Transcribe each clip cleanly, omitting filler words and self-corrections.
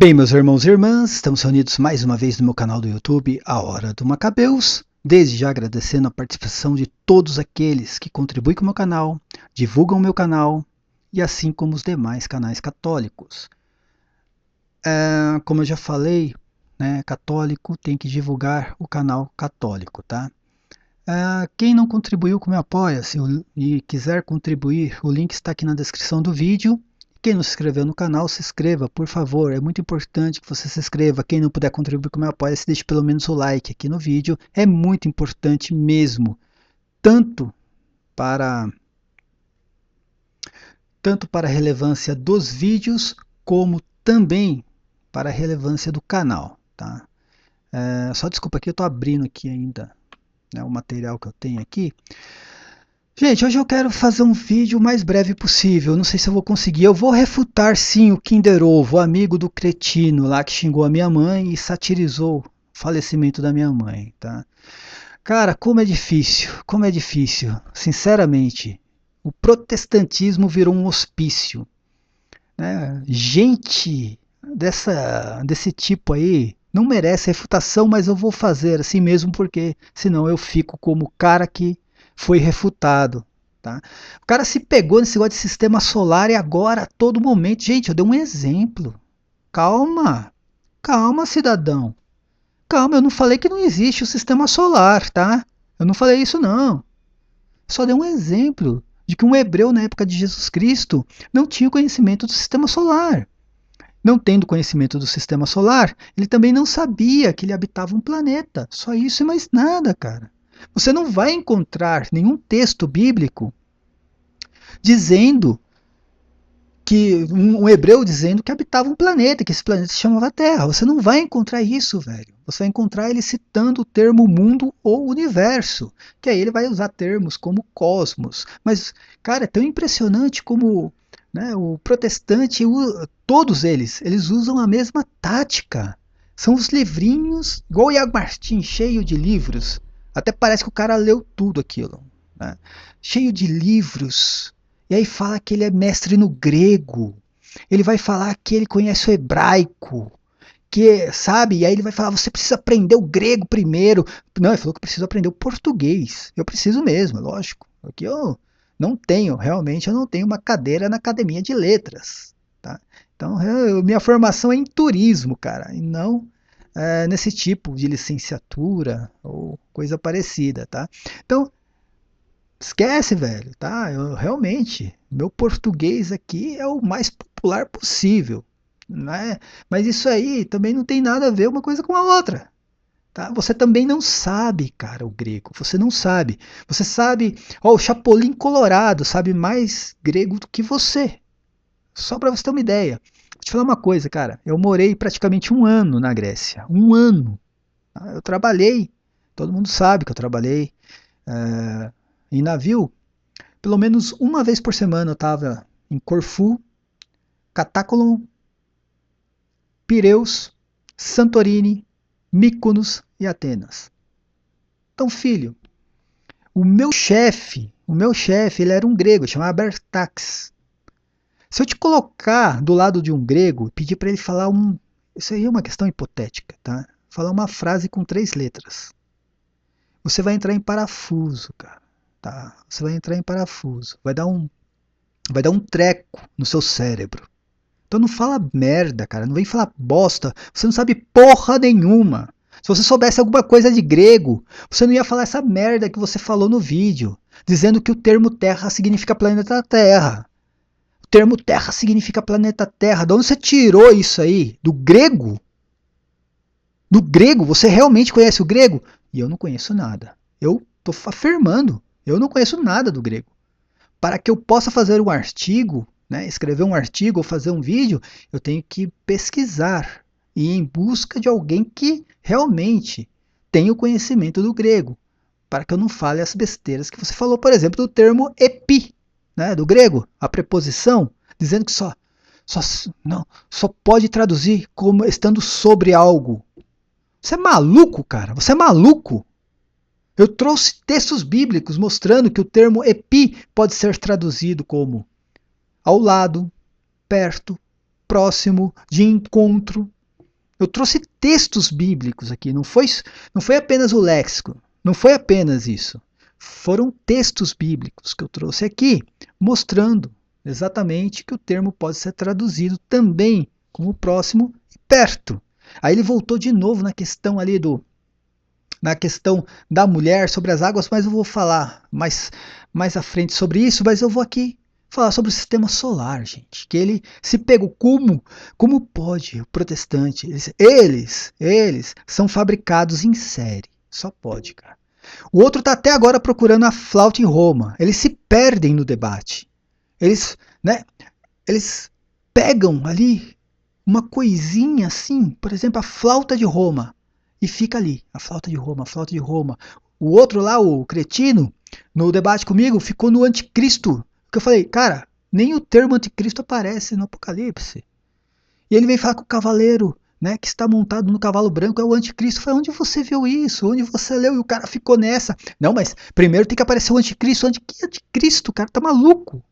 Bem, meus irmãos e irmãs, estamos reunidos mais uma vez no meu canal do YouTube, A Hora do Macabeus. Desde já agradecendo a participação de todos aqueles que contribuem com o meu canal, divulgam o meu canal, e assim como os demais canais católicos. Como eu já falei, né, católico tem que divulgar o canal católico, tá? Quem não contribuiu com o meu Apoia-se e quiser contribuir, o link está aqui na descrição do vídeo. Quem não se inscreveu no canal, se inscreva, por favor. É muito importante que você se inscreva. Quem não puder contribuir com o meu Apoia-se, deixe pelo menos o like aqui no vídeo. É muito importante mesmo, tanto para a relevância dos vídeos, como também para a relevância do canal, tá? Só desculpa aqui, eu estou abrindo aqui ainda, né, o material que eu tenho aqui. Gente, hoje eu quero fazer um vídeo o mais breve possível. Não sei se eu vou conseguir. Eu vou refutar sim o Kinder Ovo, o amigo do cretino lá que xingou a minha mãe e satirizou o falecimento da minha mãe, tá? Cara, como é difícil. Sinceramente, o protestantismo virou um hospício, né? Gente desse tipo aí não merece refutação, mas eu vou fazer assim mesmo porque senão eu fico como o cara que foi refutado. Tá? O cara se pegou nesse negócio de sistema solar e agora, a todo momento. Gente, eu dei um exemplo. Calma, calma, cidadão. Calma, eu não falei que não existe o sistema solar, tá? Eu não falei isso, não. Só dei um exemplo de que um hebreu na época de Jesus Cristo não tinha conhecimento do sistema solar. Não tendo conhecimento do sistema solar, ele também não sabia que ele habitava um planeta. Só isso e mais nada, cara. Você não vai encontrar nenhum texto bíblico dizendo que um hebreu dizendo que habitava um planeta, que esse planeta se chamava Terra. Você não vai encontrar isso, velho. Você vai encontrar ele citando o termo mundo ou universo, que aí ele vai usar termos como cosmos. Mas, cara, é tão impressionante como, né, o protestante, todos eles usam a mesma tática. São os livrinhos, igual o Iago Martins, cheio de livros. Até parece que o cara leu tudo aquilo, né? Cheio de livros. E aí fala que ele é mestre no grego. Ele vai falar que ele conhece o hebraico. Que, sabe? E aí ele vai falar, você precisa aprender o grego primeiro. Não, ele falou que eu preciso aprender o português. Eu preciso mesmo, lógico. Aqui eu não tenho, realmente eu não tenho uma cadeira na academia de letras. Tá? Então, minha formação é em turismo, cara. E não nesse tipo de licenciatura ou coisa parecida, tá? Então, esquece, velho, tá? Eu realmente, meu português aqui é o mais popular possível, né? Mas isso aí também não tem nada a ver uma coisa com a outra, tá? Você também não sabe, cara, o grego. Você não sabe. Você sabe, ó, o Chapolin Colorado sabe mais grego do que você. Só para você ter uma ideia. Vou te falar uma coisa, cara. Eu morei praticamente um ano na Grécia. Um ano. Tá? Eu trabalhei. Todo mundo sabe que eu trabalhei em navio. Pelo menos uma vez por semana eu estava em Corfu, Catacolon, Pireus, Santorini, Mykonos e Atenas. Então, filho, o meu chefe, ele era um grego, chamava Bertax. Se eu te colocar do lado de um grego, pedir para ele falar isso aí é uma questão hipotética, tá? Falar uma frase com 3 letras. Você vai entrar em parafuso, cara. Tá? Você vai entrar em parafuso. Vai dar um treco no seu cérebro. Então não fala merda, cara. Não vem falar bosta. Você não sabe porra nenhuma. Se você soubesse alguma coisa de grego, você não ia falar essa merda que você falou no vídeo, dizendo que o termo Terra significa planeta Terra. O termo Terra significa planeta Terra. De onde você tirou isso aí? Do grego? Do grego? Você realmente conhece o grego? E eu não conheço nada. Eu estou afirmando. Eu não conheço nada do grego. Para que eu possa fazer um artigo, né, escrever um artigo ou fazer um vídeo, eu tenho que pesquisar e ir em busca de alguém que realmente tenha o conhecimento do grego, para que eu não fale as besteiras que você falou, por exemplo, do termo epi, né, do grego, a preposição, dizendo que só pode traduzir como estando sobre algo. Você é maluco, cara? Você é maluco? Eu trouxe textos bíblicos mostrando que o termo epi pode ser traduzido como ao lado, perto, próximo, de encontro. Eu trouxe textos bíblicos aqui, não foi apenas o léxico, não foi apenas isso. Foram textos bíblicos que eu trouxe aqui, mostrando exatamente que o termo pode ser traduzido também como próximo e perto. Aí ele voltou de novo na questão ali na questão da mulher sobre as águas, mas eu vou falar mais à frente sobre isso, mas eu vou aqui falar sobre o sistema solar, gente, que ele se pegou como pode o protestante, eles são fabricados em série, só pode, cara. O outro tá até agora procurando a flauta em Roma, eles se perdem no debate, eles pegam ali uma coisinha assim, por exemplo, a flauta de Roma, e fica ali, a flauta de Roma, a flauta de Roma. O outro lá, o cretino, no debate comigo, ficou no anticristo. Porque eu falei, cara, nem o termo anticristo aparece no Apocalipse. E ele vem falar com o cavaleiro, né, que está montado no cavalo branco, é o anticristo. Eu falei, onde você viu isso? Onde você leu? E o cara ficou nessa. Não, mas primeiro tem que aparecer o anticristo. Que anticristo, cara? Tá maluco?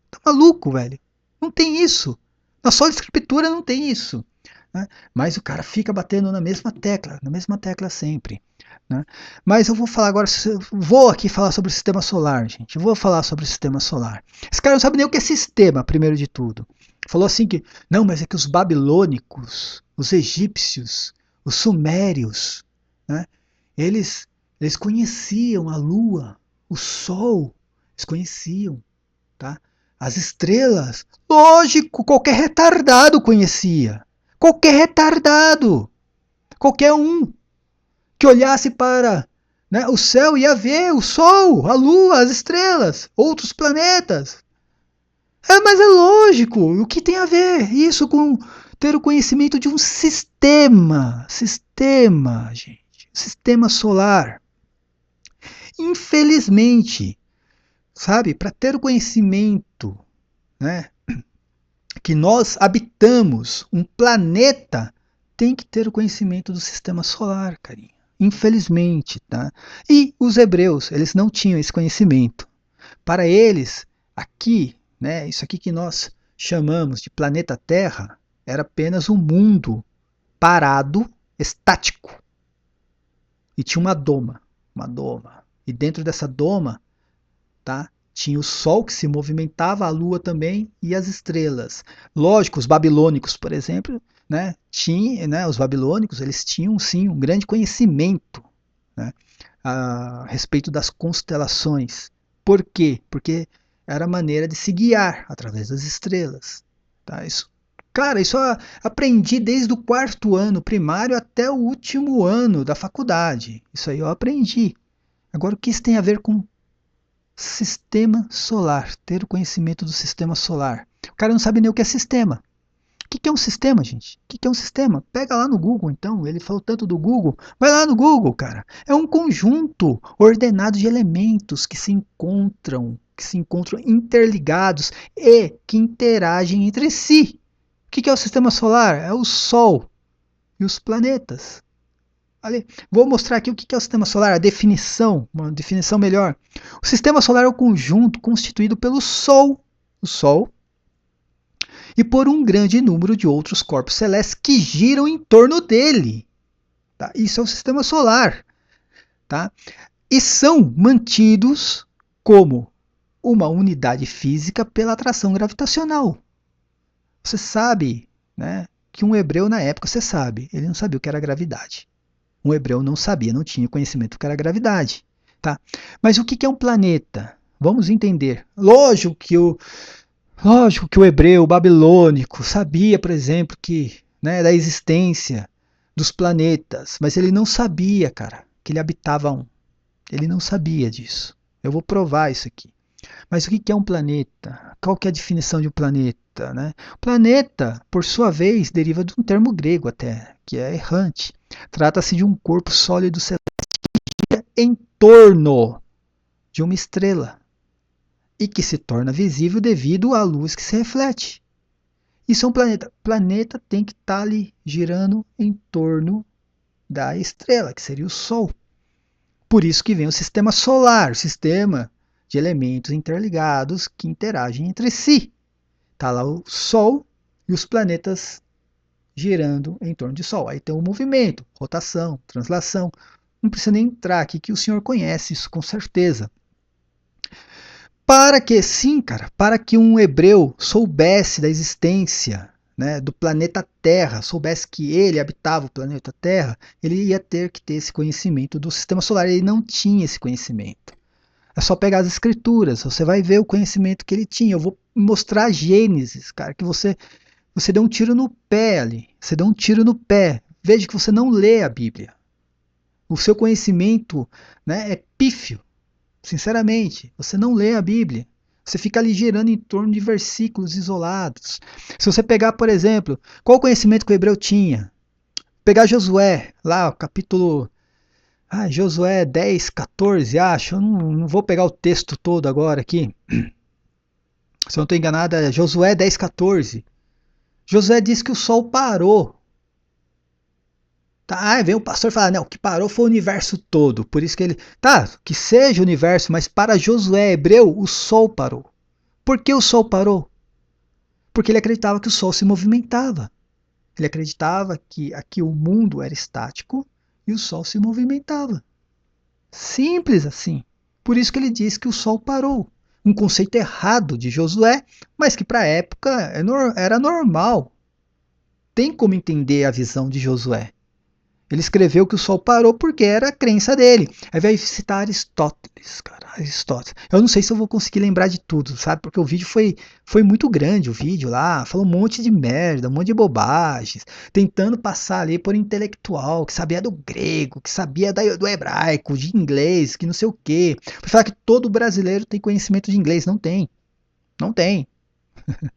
Tá maluco, velho? Não tem isso. Na só escritura não tem isso. Né? Mas o cara fica batendo na mesma tecla sempre. Né? Mas eu vou falar agora, vou aqui falar sobre o sistema solar, gente. Vou falar sobre o sistema solar. Esse cara não sabe nem o que é sistema, primeiro de tudo. Falou assim que, não, mas é que os babilônicos, os egípcios, os sumérios, né? eles conheciam a lua, o sol, eles conheciam, tá? As estrelas, lógico, qualquer retardado conhecia. Qualquer retardado, qualquer um que olhasse para, né, o céu ia ver o sol, a lua, as estrelas, outros planetas. Mas é lógico, o que tem a ver isso com ter o conhecimento de um sistema, gente, sistema solar. Infelizmente, sabe, para ter o conhecimento, né, que nós habitamos um planeta, tem que ter o conhecimento do sistema solar, carinha. Infelizmente, tá? E os hebreus, eles não tinham esse conhecimento. Para eles, aqui, né, isso aqui que nós chamamos de planeta Terra, era apenas um mundo parado, estático. E tinha uma doma. E dentro dessa doma, tá? Tinha o Sol que se movimentava, a Lua também e as estrelas. Lógico, os babilônicos, por exemplo, né, os babilônicos eles tinham sim um grande conhecimento, né, a respeito das constelações. Por quê? Porque era a maneira de se guiar através das estrelas. Tá? Cara, isso eu aprendi desde o quarto ano primário até o último ano da faculdade. Isso aí eu aprendi. Agora, o que isso tem a ver com sistema solar, ter o conhecimento do sistema solar? O cara não sabe nem o que é sistema. O que é um sistema, gente? O que é um sistema? Pega lá no Google, então. Ele falou tanto do Google. Vai lá no Google, cara. É um conjunto ordenado de elementos que se encontram interligados e que interagem entre si. O que é o sistema solar? É o Sol e os planetas. Vou mostrar aqui o que é o sistema solar, a definição, uma definição melhor. O sistema solar é o conjunto constituído pelo Sol, o Sol, e por um grande número de outros corpos celestes que giram em torno dele. Tá? Isso é o sistema solar. Tá? E são mantidos como uma unidade física pela atração gravitacional. Você sabe, né, que um hebreu na época, você sabe, ele não sabia o que era gravidade. Um hebreu não sabia, não tinha conhecimento do que era gravidade. Tá? Mas o que é um planeta? Vamos entender. Lógico que o hebreu, o babilônico, sabia, por exemplo, da existência dos planetas, mas ele não sabia, cara, que ele habitava um. Ele não sabia disso. Eu vou provar isso aqui. Mas o que é um planeta? Qual que é a definição de um planeta? Né? O planeta, por sua vez, deriva de um termo grego até, que é errante. Trata-se de um corpo sólido celeste em torno de uma estrela e que se torna visível devido à luz que se reflete. Isso é um planeta. O planeta tem que estar ali girando em torno da estrela, que seria o Sol. Por isso que vem o sistema solar, o sistema de elementos interligados que interagem entre si. Está lá o Sol e os planetas girando em torno do Sol. Aí tem o movimento, rotação, translação. Não precisa nem entrar aqui que o senhor conhece isso com certeza. Para que, sim, cara, para que um hebreu soubesse da existência, né, do planeta Terra, soubesse que ele habitava o planeta Terra, ele ia ter que ter esse conhecimento do sistema solar. Ele não tinha esse conhecimento. É só pegar as escrituras, você vai ver o conhecimento que ele tinha. Eu vou mostrar Gênesis, cara, que você deu um tiro no pé ali. Você deu um tiro no pé. Veja que você não lê a Bíblia. O seu conhecimento, né, é pífio. Sinceramente, você não lê a Bíblia. Você fica ali girando em torno de versículos isolados. Se você pegar, por exemplo, qual o conhecimento que o hebreu tinha? Pegar Josué, lá, o capítulo. Josué 10, 14, acho. Eu não vou pegar o texto todo agora aqui. Se eu não estou enganado, é Josué 10, 14. Josué diz que o sol parou. Tá, aí vem o pastor falar, não, o que parou foi o universo todo. Por isso que ele. Tá, que seja o universo, mas para Josué hebreu, o sol parou. Por que o sol parou? Porque ele acreditava que o sol se movimentava. Ele acreditava que aqui o mundo era estático e o sol se movimentava. Simples assim. Por isso que ele diz que o sol parou. Um conceito errado de Josué, mas que para a época era normal. Tem como entender a visão de Josué. Ele escreveu que o sol parou porque era a crença dele. Aí vai citar Aristóteles, cara. Aristóteles. Eu não sei se eu vou conseguir lembrar de tudo, sabe? Porque o vídeo foi muito grande, o vídeo lá. Falou um monte de merda, um monte de bobagens. Tentando passar ali por intelectual, que sabia do grego, que sabia do hebraico, de inglês, que não sei o quê. Pra falar que todo brasileiro tem conhecimento de inglês. Não tem. Não tem.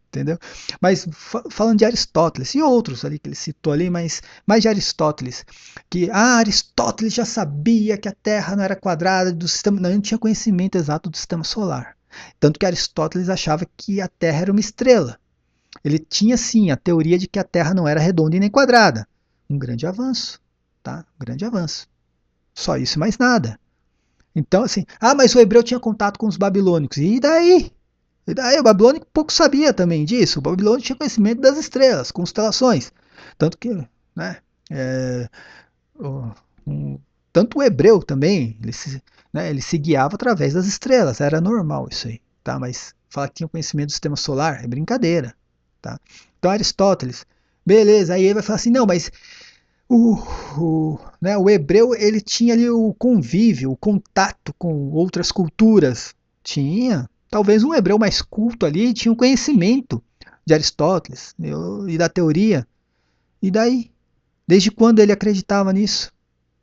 Entendeu? Mas falando de Aristóteles e outros ali que ele citou ali, mas mais de Aristóteles, que Aristóteles já sabia que a Terra não era quadrada do sistema, não tinha conhecimento exato do sistema solar. Tanto que Aristóteles achava que a Terra era uma estrela. Ele tinha sim a teoria de que a Terra não era redonda e nem quadrada. Um grande avanço, tá? Um grande avanço. Só isso e mais nada. Então assim, mas o hebreu tinha contato com os babilônicos. E daí? E daí o babilônico pouco sabia também disso. O babilônico tinha conhecimento das estrelas, constelações. Tanto que, né, é, o, tanto o hebreu também, ele se guiava através das estrelas. Era normal isso aí, tá? Mas falar que tinha conhecimento do sistema solar é brincadeira, tá? Então Aristóteles, beleza, aí ele vai falar assim, não, mas o hebreu ele tinha ali o convívio, o contato com outras culturas. Tinha. Talvez um hebreu mais culto ali tinha o conhecimento de Aristóteles e da teoria. E daí? Desde quando ele acreditava nisso?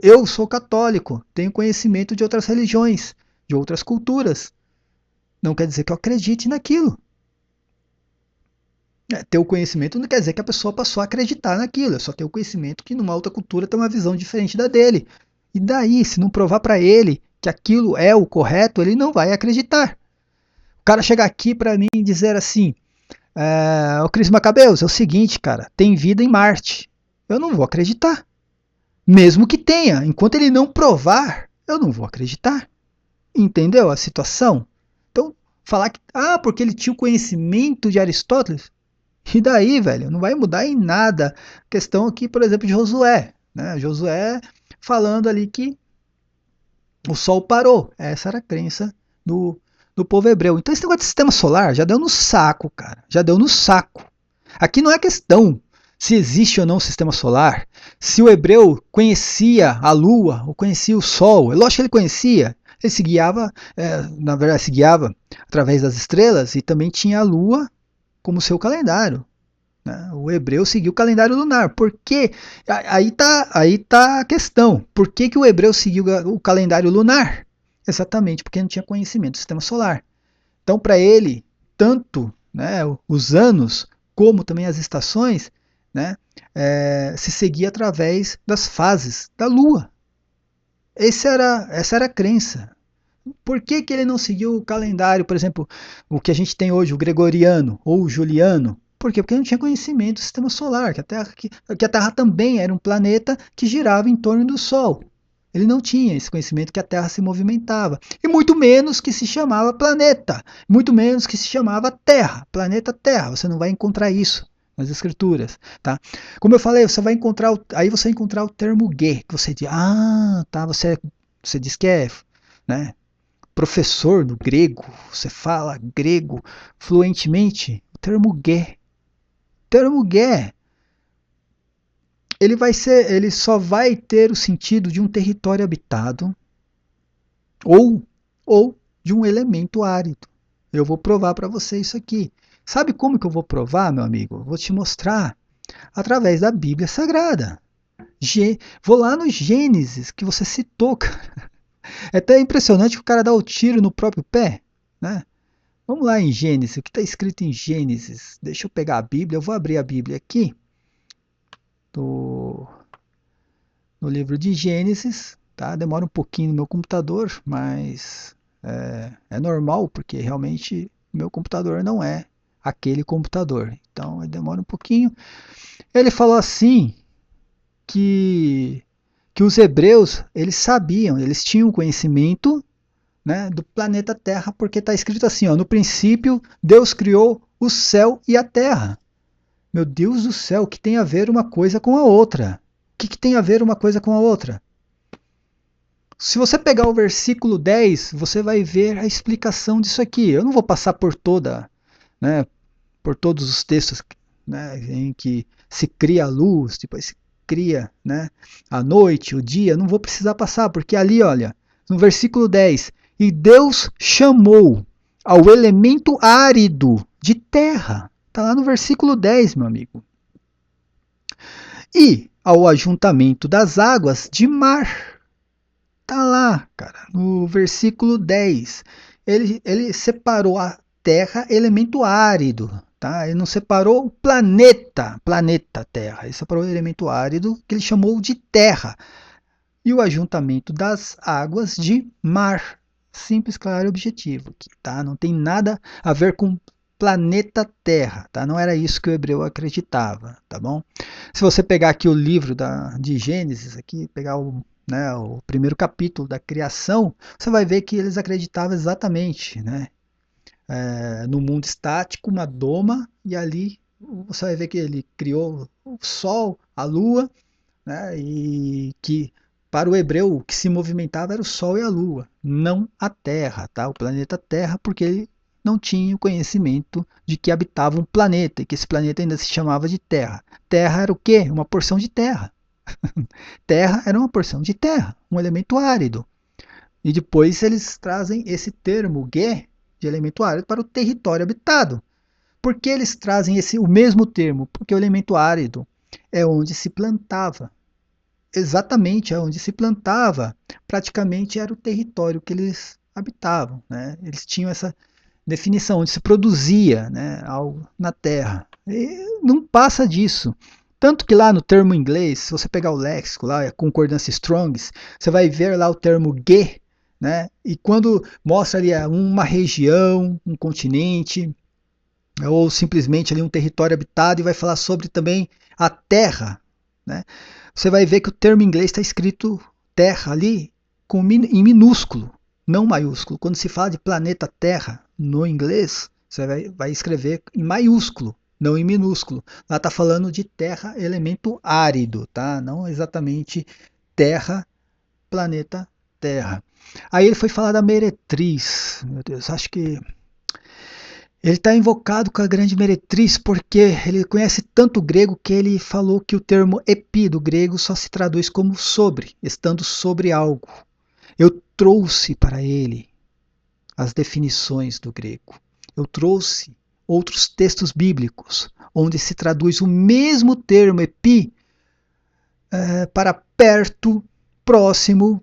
Eu sou católico, tenho conhecimento de outras religiões, de outras culturas. Não quer dizer que eu acredite naquilo. Ter o conhecimento não quer dizer que a pessoa passou a acreditar naquilo. É só ter o conhecimento que numa outra cultura tem uma visão diferente da dele. E daí, se não provar para ele que aquilo é o correto, ele não vai acreditar. O cara chegar aqui para mim e dizer assim, o Cris Macabeus, é o seguinte, cara, tem vida em Marte. Eu não vou acreditar. Mesmo que tenha, enquanto ele não provar, eu não vou acreditar. Entendeu a situação? Então, falar que, porque ele tinha o conhecimento de Aristóteles, e daí, velho, não vai mudar em nada. A questão aqui, por exemplo, de Josué. Né? Josué falando ali que o sol parou. Essa era a crença do povo hebreu. Então esse negócio de sistema solar já deu no saco, cara. Já deu no saco. Aqui não é questão se existe ou não o sistema solar, se o hebreu conhecia a lua ou conhecia o sol. É lógico que ele conhecia. Ele se guiava, na verdade, se guiava através das estrelas e também tinha a lua como seu calendário. Né? O hebreu seguiu o calendário lunar. Por quê? Aí tá a questão. Por que o hebreu seguiu o calendário lunar? Exatamente porque não tinha conhecimento do sistema solar. Então, para ele, tanto, né, os anos como também as estações, né, se seguia através das fases da Lua. Essa era a crença. Por que ele não seguiu o calendário, por exemplo, o que a gente tem hoje, o gregoriano ou o juliano? Por quê? Porque não tinha conhecimento do sistema solar, que a Terra também era um planeta que girava em torno do Sol. Ele não tinha esse conhecimento que a Terra se movimentava. E muito menos que se chamava planeta. Muito menos que se chamava Terra. Planeta Terra. Você não vai encontrar isso nas escrituras, tá? Como eu falei, você vai encontrar, aí você vai encontrar o termo ge, que você diz, tá, você diz que é, né, professor do grego, você fala grego fluentemente, o termo ge, ele só vai ter o sentido de um território habitado ou, ou de um elemento árido. Eu vou provar para você isso aqui. Sabe como que eu vou provar, meu amigo? Eu vou te mostrar através da Bíblia Sagrada. Vou lá no Gênesis, que você citou. É até impressionante que o cara dá o tiro no próprio pé, né? Vamos lá em Gênesis, o que está escrito em Gênesis? Deixa eu pegar a Bíblia, eu vou abrir a Bíblia aqui, no, no livro de Gênesis, tá? Demora um pouquinho no meu computador, mas é normal, porque realmente meu computador não é aquele computador. Então demora um pouquinho. Ele falou assim que, que os hebreus, eles sabiam, eles tinham conhecimento, né, do planeta Terra, porque está escrito assim, ó, no princípio Deus criou o céu e a terra. Meu Deus do céu, o que tem a ver uma coisa com a outra? O que tem a ver uma coisa com a outra? Se você pegar o versículo 10, você vai ver a explicação disso aqui. Eu não vou passar por né, por todos os textos, né, em que se cria a luz, depois se cria, né, a noite, o dia. Não vou precisar passar, porque ali, olha, no versículo 10, e Deus chamou ao elemento árido de terra. Está lá no versículo 10, meu amigo. E ao ajuntamento das águas de mar. Tá lá, cara, no versículo 10. Ele separou a Terra, elemento árido, tá? Ele não separou o planeta Terra. Ele separou o elemento árido, que ele chamou de terra. E o ajuntamento das águas de mar. Simples, claro e objetivo, tá? Não tem nada a ver com planeta Terra, tá? Não era isso que o hebreu acreditava, tá bom? Se você pegar aqui o livro de Gênesis, aqui, pegar o primeiro capítulo da criação, você vai ver que eles acreditavam exatamente, né, no mundo estático, uma doma, e ali você vai ver que ele criou o Sol, a Lua, né, e que para o hebreu o que se movimentava era o Sol e a Lua, não a Terra, tá? O planeta Terra, porque ele não tinha o conhecimento de que habitava um planeta, e que esse planeta ainda se chamava de Terra. Terra era o quê? Uma porção de terra. Terra era uma porção de terra, um elemento árido. E depois eles trazem esse termo ge, de elemento árido, para o território habitado. Por que eles trazem o mesmo termo? Porque o elemento árido é onde se plantava. Exatamente, é onde se plantava. Praticamente era o território que eles habitavam. Né? Eles tinham essa definição, onde se produzia, né, algo na terra. E não passa disso. Tanto que lá no termo inglês, se você pegar o léxico lá, a concordância Strongs, você vai ver lá o termo ge, né? E quando mostra ali uma região, um continente, ou simplesmente ali um território habitado, e vai falar sobre também a terra, né? Você vai ver que o termo em inglês está escrito terra ali em minúsculo, não maiúsculo. Quando se fala de planeta Terra no inglês, você vai escrever em maiúsculo, não em minúsculo. Lá está falando de terra, elemento árido, tá? Não exatamente terra, planeta Terra. Aí ele foi falar da meretriz. Meu Deus, acho que ele está invocado com a grande meretriz porque ele conhece tanto o grego que ele falou que o termo epi do grego só se traduz como sobre, estando sobre algo. Eu trouxe para ele as definições do grego. Eu trouxe outros textos bíblicos onde se traduz o mesmo termo epi para perto, próximo,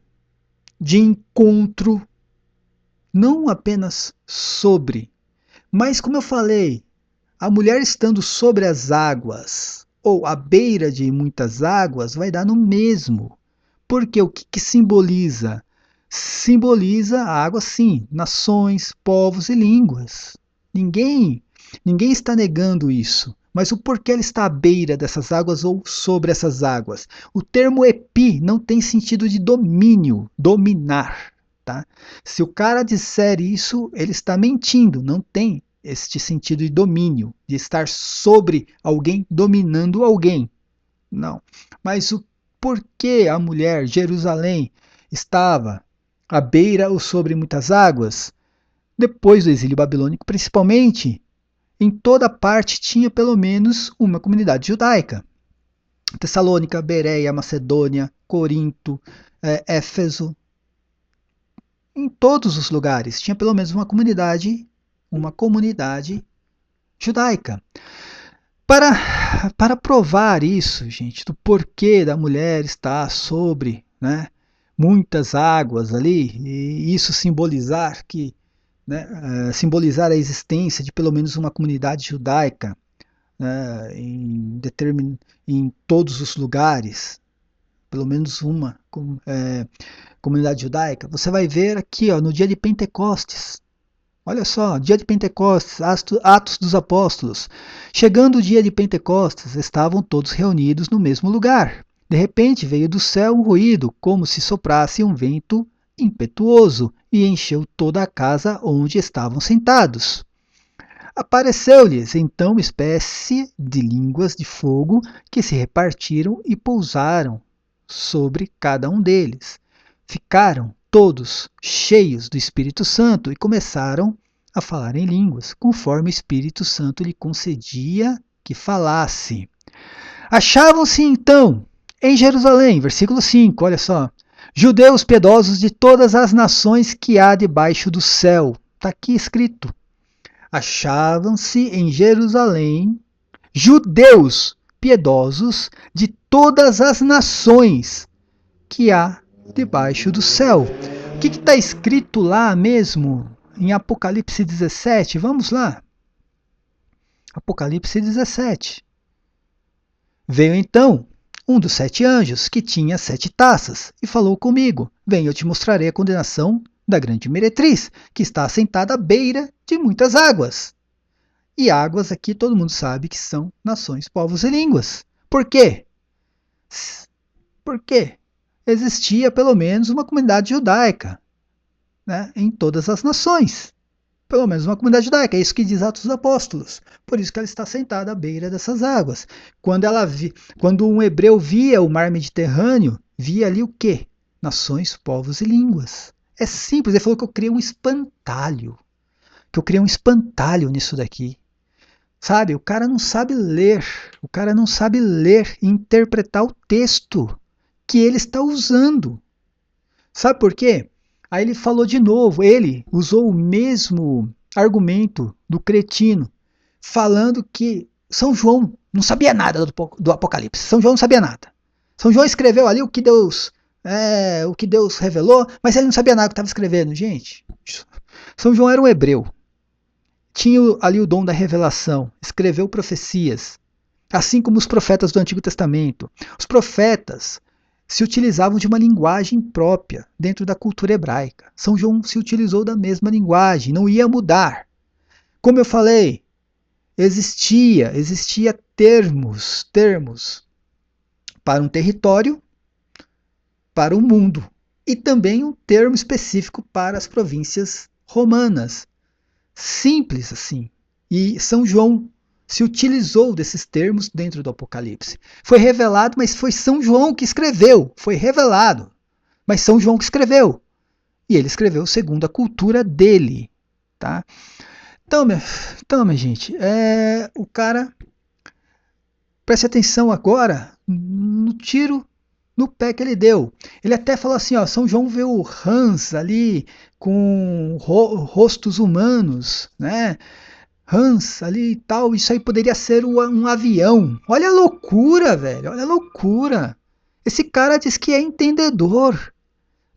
de encontro, não apenas sobre. Mas, como eu falei, a mulher estando sobre as águas ou à beira de muitas águas vai dar no mesmo. Porque o que simboliza? Simboliza a água, sim, nações, povos e línguas. Ninguém está negando isso. Mas o porquê ela está à beira dessas águas ou sobre essas águas? O termo epi não tem sentido de domínio, dominar. Tá? Se o cara disser isso, ele está mentindo, não tem este sentido de domínio, de estar sobre alguém, dominando alguém. Não. Mas o porquê a mulher, Jerusalém, estava à beira ou sobre muitas águas? Depois do exílio babilônico, principalmente, em toda parte tinha pelo menos uma comunidade judaica. Tessalônica, Bereia, Macedônia, Corinto, Éfeso. Em todos os lugares tinha pelo menos uma comunidade judaica. Para provar isso, gente, do porquê da mulher estar sobre, né, muitas águas ali, e isso simbolizar que, né, simbolizar a existência de pelo menos uma comunidade judaica, né, em todos os lugares, pelo menos uma comunidade judaica, você vai ver aqui, ó, no dia de Pentecostes. Olha só, dia de Pentecostes, Atos dos Apóstolos. Chegando o dia de Pentecostes, estavam todos reunidos no mesmo lugar. De repente veio do céu um ruído, como se soprasse um vento impetuoso, e encheu toda a casa onde estavam sentados. Apareceu-lhes então uma espécie de línguas de fogo que se repartiram e pousaram sobre cada um deles. Ficaram todos cheios do Espírito Santo e começaram a falar em línguas, conforme o Espírito Santo lhe concedia que falasse. Achavam-se então em Jerusalém, versículo 5, olha só, judeus piedosos de todas as nações que há debaixo do céu. Está aqui escrito. Achavam-se em Jerusalém judeus piedosos de todas as nações que há debaixo do céu. O que está escrito lá mesmo em Apocalipse 17? Vamos lá. Apocalipse 17. Veio então um dos 7 anjos, que tinha 7 taças, e falou comigo: Vem, eu te mostrarei a condenação da grande meretriz, que está assentada à beira de muitas águas. E águas aqui todo mundo sabe que são nações, povos e línguas. Por quê? Porque existia pelo menos uma comunidade judaica, né, em todas as nações. Pelo menos uma comunidade judaica, é isso que diz Atos dos Apóstolos. Por isso que ela está sentada à beira dessas águas. Quando um hebreu via o mar Mediterrâneo, via ali o quê? Nações, povos e línguas. É simples, ele falou que eu criei um espantalho. Que eu criei um espantalho nisso daqui. Sabe, o cara não sabe ler. O cara não sabe ler e interpretar o texto que ele está usando. Sabe por quê? Aí ele falou de novo, ele usou o mesmo argumento do cretino, falando que São João não sabia nada do Apocalipse. São João não sabia nada. São João escreveu ali o que Deus revelou, mas ele não sabia nada do que estava escrevendo. Gente, São João era um hebreu. Tinha ali o dom da revelação, escreveu profecias, assim como os profetas do Antigo Testamento. Os profetas se utilizavam de uma linguagem própria dentro da cultura hebraica. São João se utilizou da mesma linguagem, não ia mudar. Como eu falei, existia termos para um território, para um mundo, e também um termo específico para as províncias romanas. Simples assim. E São João se utilizou desses termos dentro do Apocalipse. Foi revelado, mas foi São João que escreveu. Foi revelado, mas São João que escreveu. E ele escreveu segundo a cultura dele. Tá? Então, minha gente, o cara... Preste atenção agora no tiro no pé que ele deu. Ele até falou assim, ó, São João vê o rãs ali com rostos humanos, né? Rãs ali e tal, isso aí poderia ser um avião. Olha a loucura, velho, olha a loucura. Esse cara diz que é entendedor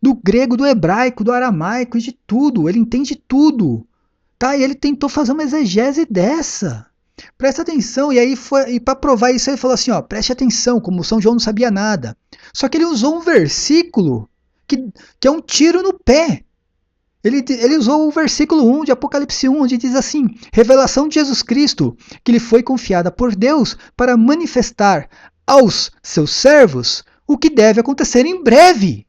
do grego, do hebraico, do aramaico e de tudo. Ele entende tudo, tá? E ele tentou fazer uma exegese dessa. Presta atenção, e aí para provar isso ele falou assim, ó, preste atenção, como São João não sabia nada. Só que ele usou um versículo que é um tiro no pé. Ele usou o versículo 1 de Apocalipse 1, onde diz assim, revelação de Jesus Cristo, que lhe foi confiada por Deus para manifestar aos seus servos o que deve acontecer em breve.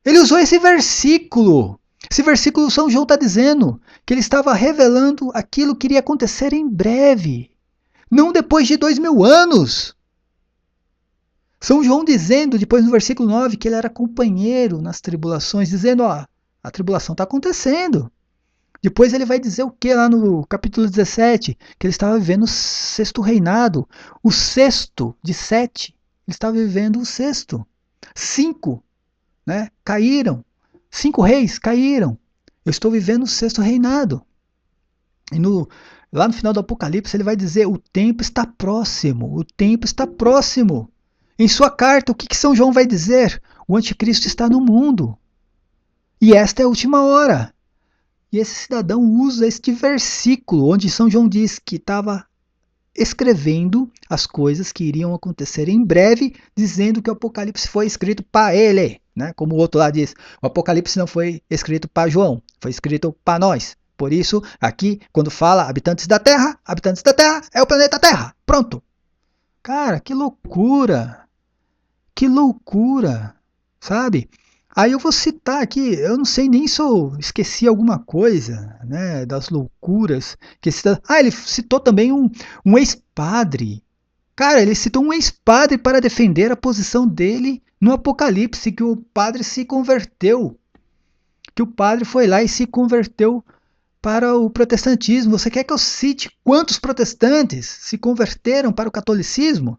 Ele usou esse versículo. Esse versículo São João está dizendo que ele estava revelando aquilo que iria acontecer em breve, não depois de 2000 anos. São João dizendo, depois no versículo 9, que ele era companheiro nas tribulações, dizendo, ó, a tribulação está acontecendo. Depois ele vai dizer o que lá no capítulo 17? Que ele estava vivendo o sexto reinado, o sexto de 7. Ele estava vivendo o sexto. 5, né, caíram. 5 reis caíram. Eu estou vivendo o sexto reinado. E lá no final do Apocalipse ele vai dizer, o tempo está próximo, o tempo está próximo. Em sua carta, o que São João vai dizer? O anticristo está no mundo. E esta é a última hora. E esse cidadão usa este versículo, onde São João diz que estava escrevendo as coisas que iriam acontecer em breve, dizendo que o Apocalipse foi escrito para ele. Né? Como o outro lá diz, o Apocalipse não foi escrito para João, foi escrito para nós. Por isso, aqui, quando fala habitantes da Terra é o planeta Terra. Pronto. Cara, que loucura. Que loucura, sabe? Aí eu vou citar aqui, eu não sei nem se eu esqueci alguma coisa, né, das loucuras que ele citou também um ex-padre. Cara, ele citou um ex-padre para defender a posição dele no Apocalipse, que o padre se converteu. Que o padre foi lá e se converteu para o protestantismo. Você quer que eu cite quantos protestantes se converteram para o catolicismo?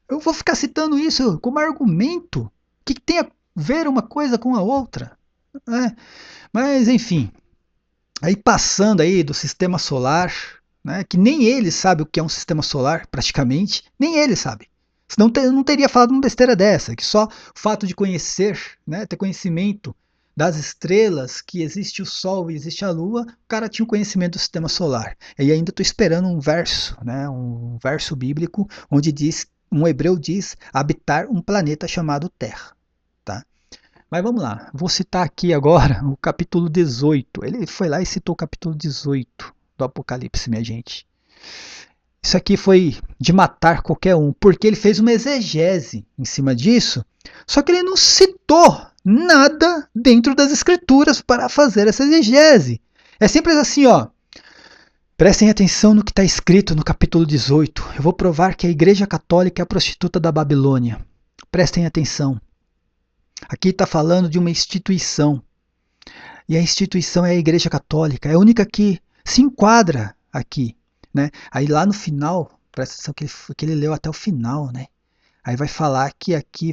Eu vou ficar citando isso como argumento. O que tem a ver uma coisa com a outra? Mas, enfim, aí passando aí do sistema solar, né, que nem ele sabe o que é um sistema solar, praticamente, nem ele sabe. Senão não teria falado uma besteira dessa, que só o fato de conhecer, né, ter conhecimento das estrelas, que existe o Sol e existe a Lua, o cara tinha o conhecimento do sistema solar. E ainda estou esperando um verso, né, um verso bíblico, onde diz, um hebreu diz, habitar um planeta chamado Terra. Tá? Mas vamos lá, vou citar aqui agora o capítulo 18. Ele foi lá e citou o capítulo 18 do Apocalipse, minha gente. Isso aqui foi de matar qualquer um, porque ele fez uma exegese em cima disso, só que ele não citou nada dentro das escrituras para fazer essa exegese. É simples assim, ó. Prestem atenção no que está escrito no capítulo 18. Eu vou provar que a Igreja Católica é a prostituta da Babilônia. Prestem atenção. Aqui está falando de uma instituição. E a instituição é a Igreja Católica. É a única que se enquadra aqui. Né? Aí lá no final, presta atenção que ele leu até o final. Né? Aí vai falar que aqui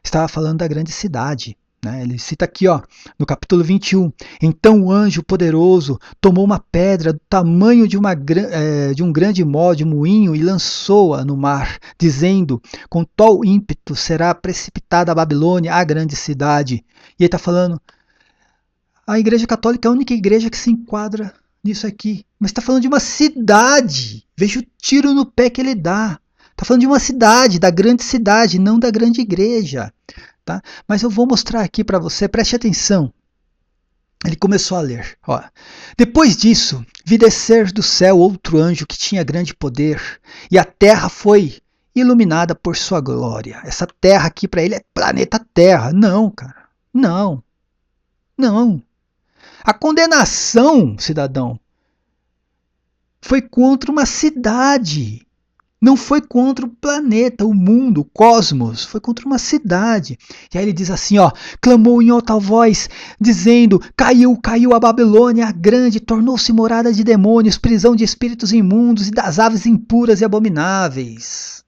estava falando da grande cidade. Né? Ele cita aqui, ó, no capítulo 21. Então o anjo poderoso tomou uma pedra do tamanho de um grande moinho e lançou-a no mar, dizendo, com tal ímpeto será precipitada a Babilônia, a grande cidade. E ele está falando, a Igreja Católica é a única igreja que se enquadra nisso aqui. Mas está falando de uma cidade. Veja o tiro no pé que ele dá. Está falando de uma cidade, da grande cidade, não da grande igreja. Tá? Mas eu vou mostrar aqui para você, preste atenção. Ele começou a ler. Ó. Depois disso, vi descer do céu outro anjo que tinha grande poder, e a terra foi iluminada por sua glória. Essa terra aqui para ele é planeta Terra. Não, cara. Não. Não. A condenação, cidadão, foi contra uma cidade. Não foi contra o planeta, o mundo, o cosmos, foi contra uma cidade. E aí ele diz assim, ó, clamou em alta voz, dizendo, caiu a Babilônia, a grande, tornou-se morada de demônios, prisão de espíritos imundos e das aves impuras e abomináveis.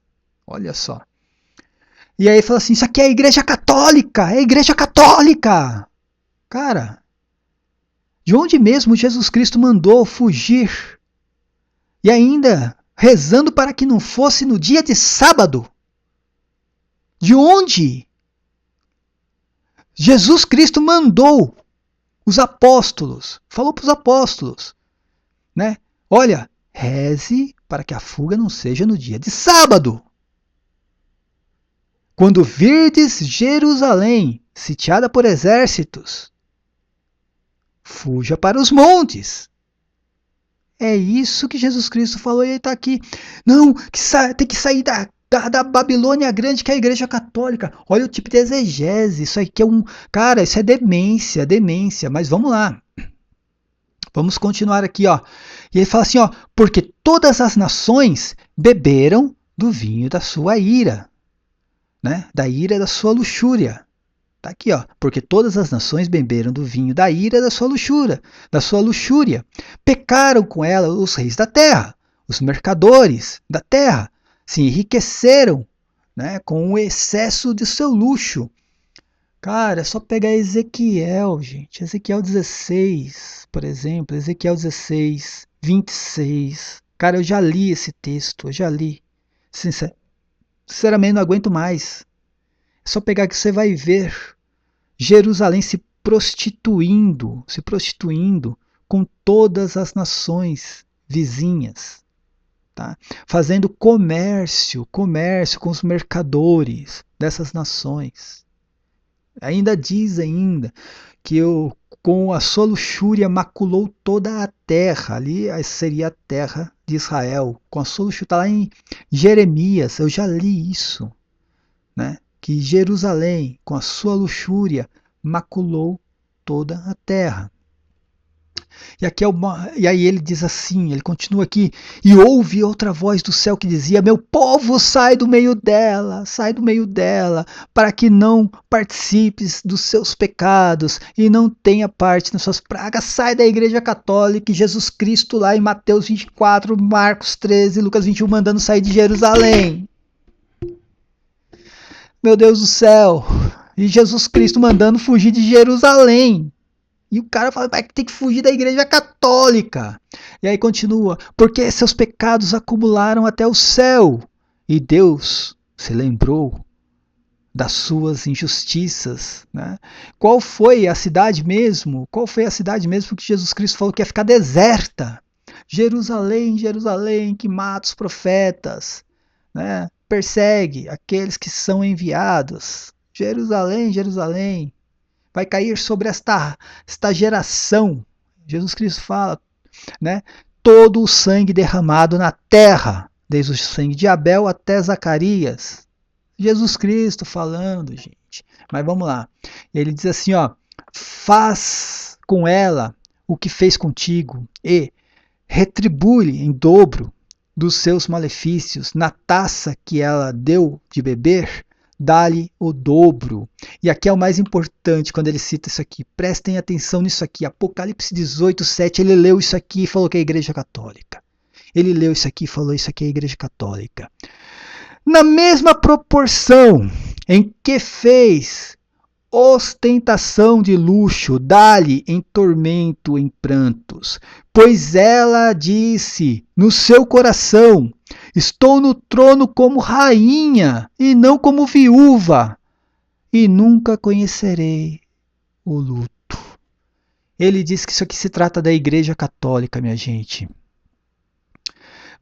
Olha só. E aí ele fala assim, isso aqui é a Igreja Católica, é a Igreja Católica. Cara, de onde mesmo Jesus Cristo mandou fugir? E ainda rezando para que não fosse no dia de sábado. De onde? Jesus Cristo mandou os apóstolos, falou para os apóstolos, né? Olha, reze para que a fuga não seja no dia de sábado. Quando virdes Jerusalém sitiada por exércitos, fuja para os montes. É isso que Jesus Cristo falou e ele está aqui. Não, tem que sair da Babilônia Grande, que é a Igreja Católica. Olha o tipo de exegese. Isso aqui é um... Cara, isso é demência, demência. Mas vamos lá. Vamos continuar aqui, ó. E ele fala assim, ó, porque todas as nações beberam do vinho da sua ira, né? Da ira da sua luxúria. Tá aqui, ó. Porque todas as nações beberam do vinho da ira da sua luxúria. Pecaram com ela os reis da terra, os mercadores da terra, se enriqueceram, né, com o excesso de seu luxo. Cara, é só pegar Ezequiel, gente. Ezequiel 16, por exemplo. Ezequiel 16, 26. Cara, eu já li esse texto, eu já li. Sinceramente, não aguento mais. É só pegar que você vai ver Jerusalém se prostituindo com todas as nações vizinhas, tá? Fazendo comércio com os mercadores dessas nações. Ainda diz que com a sua luxúria maculou toda a terra. Ali seria a terra de Israel. Com a sua luxúria, está lá em Jeremias, eu já li isso, né? Que Jerusalém, com a sua luxúria, maculou toda a terra. E aí ele diz assim, ele continua aqui, e ouve outra voz do céu que dizia, meu povo, sai do meio dela, para que não participes dos seus pecados e não tenha parte nas suas pragas. Sai da Igreja Católica e Jesus Cristo lá em Mateus 24, Marcos 13, Lucas 21, mandando sair de Jerusalém. Meu Deus do céu, e Jesus Cristo mandando fugir de Jerusalém. E o cara fala que tem que fugir da Igreja Católica. E aí continua, porque seus pecados acumularam até o céu. E Deus se lembrou das suas injustiças. Né? Qual foi a cidade mesmo? Qual foi a cidade mesmo que Jesus Cristo falou que ia ficar deserta? Jerusalém, Jerusalém, que mata os profetas. Né? Persegue aqueles que são enviados. Jerusalém, Jerusalém. Vai cair sobre esta geração. Jesus Cristo fala, né? Todo o sangue derramado na terra, desde o sangue de Abel até Zacarias. Jesus Cristo falando, gente. Mas vamos lá. Ele diz assim, ó, faz com ela o que fez contigo e retribui em dobro dos seus malefícios na taça que ela deu de beber. Dá-lhe o dobro. E aqui é o mais importante quando ele cita isso aqui. Prestem atenção nisso aqui. Apocalipse 18, 7, ele leu isso aqui e falou que é a Igreja Católica. Ele leu isso aqui e falou isso aqui é a Igreja Católica. Na mesma proporção em que fez ostentação de luxo, dá-lhe em tormento, em prantos. Pois ela disse no seu coração, estou no trono como rainha e não como viúva, e nunca conhecerei o luto. Ele diz que isso aqui se trata da Igreja Católica, minha gente.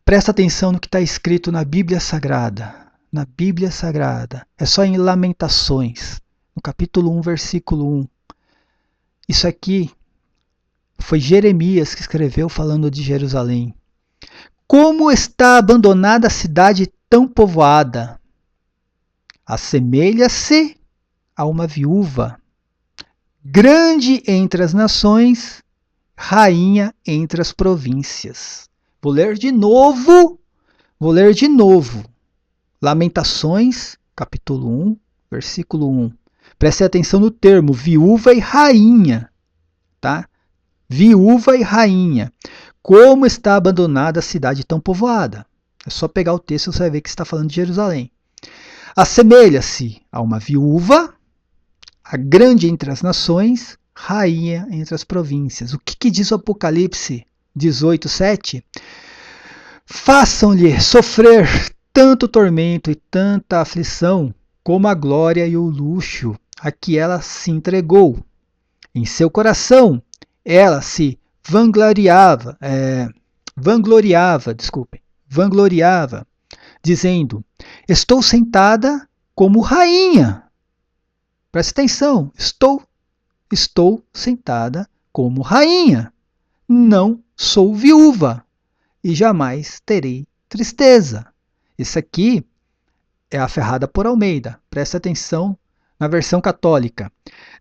Presta atenção no que está escrito na Bíblia Sagrada. Na Bíblia Sagrada. É só em Lamentações. No capítulo 1, versículo 1. Isso aqui foi Jeremias que escreveu falando de Jerusalém. Como está abandonada a cidade tão povoada? Assemelha-se a uma viúva, grande entre as nações, rainha entre as províncias. Vou ler de novo. Lamentações, capítulo 1, versículo 1. Preste atenção no termo viúva e rainha, tá? Viúva e rainha. Como está abandonada a cidade tão povoada? É só pegar o texto e você vai ver que está falando de Jerusalém. Assemelha-se a uma viúva, a grande entre as nações, rainha entre as províncias. O que diz o Apocalipse 18, 7? Façam-lhe sofrer tanto tormento e tanta aflição como a glória e o luxo a que ela se entregou. Em seu coração, ela se vangloriava, dizendo, estou sentada como rainha. Presta atenção, estou sentada como rainha. Não sou viúva e jamais terei tristeza. Isso aqui é aferrada por Almeida. Presta atenção na versão católica.